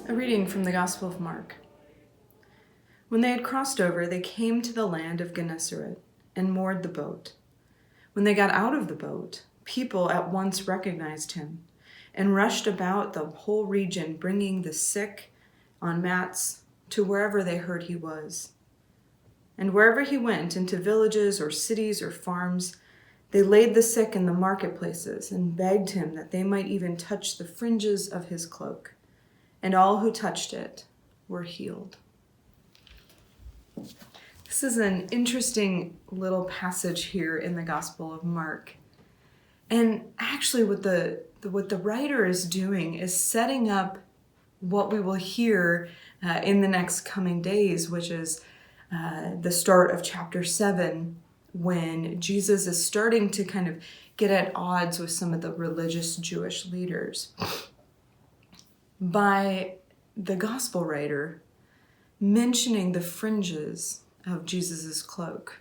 A reading from the Gospel of Mark. When they had crossed over, they came to the land of Gennesaret and moored the boat. When they got out of the boat, people at once recognized him and rushed about the whole region, bringing the sick on mats to wherever they heard he was. And wherever he went, into villages or cities or farms, they laid the sick in the marketplaces and begged him that they might even touch the fringes of his cloak. And all who touched it were healed. This is an interesting little passage here in the Gospel of Mark. And actually what the writer is doing is setting up what we will hear in the next coming days, which is the start of chapter 7, when Jesus is starting to kind of get at odds with some of the religious Jewish leaders. By the gospel writer mentioning the fringes of Jesus' cloak.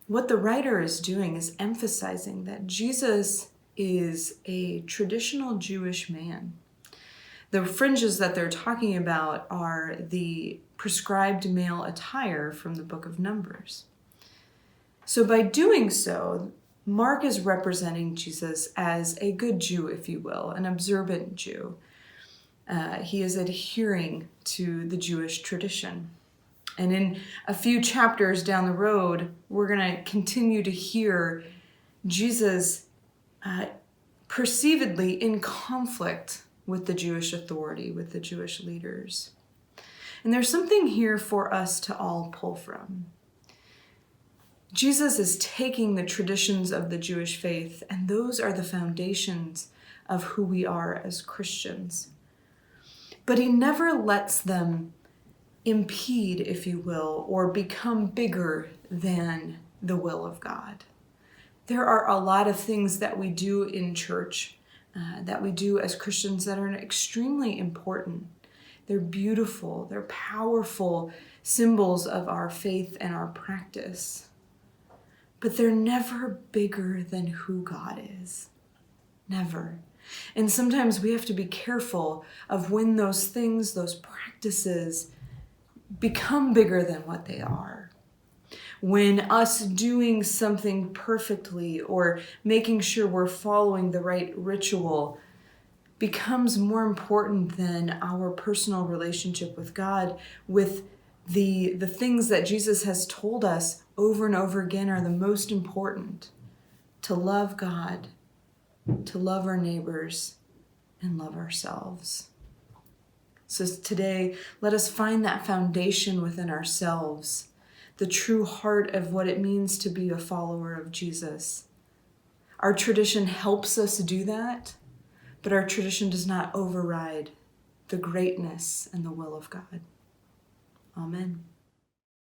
What the writer is doing is emphasizing that Jesus is a traditional Jewish man. The fringes that they're talking about are the prescribed male attire from the book of Numbers. So by doing so, Mark is representing Jesus as a good Jew, if you will, an observant Jew. He is adhering to the Jewish tradition. And in a few chapters down the road, we're going to continue to hear Jesus perceivedly in conflict with the Jewish authority, with the Jewish leaders. And there's something here for us to all pull from. Jesus is taking the traditions of the Jewish faith, and those are the foundations of who we are as Christians. But he never lets them impede, if you will, or become bigger than the will of God. There are a lot of things that we do in church, that we do as Christians that are extremely important. They're beautiful, they're powerful symbols of our faith and our practice. But they're never bigger than who God is. Never. And sometimes we have to be careful of when those things, those practices, become bigger than what they are. When us doing something perfectly or making sure we're following the right ritual becomes more important than our personal relationship with God, with the things that Jesus has told us over and over again are the most important: to love God, to love our neighbors, and love ourselves. So today, let us find that foundation within ourselves, the true heart of what it means to be a follower of Jesus. Our tradition helps us do that, but our tradition does not override the greatness and the will of God. Amen.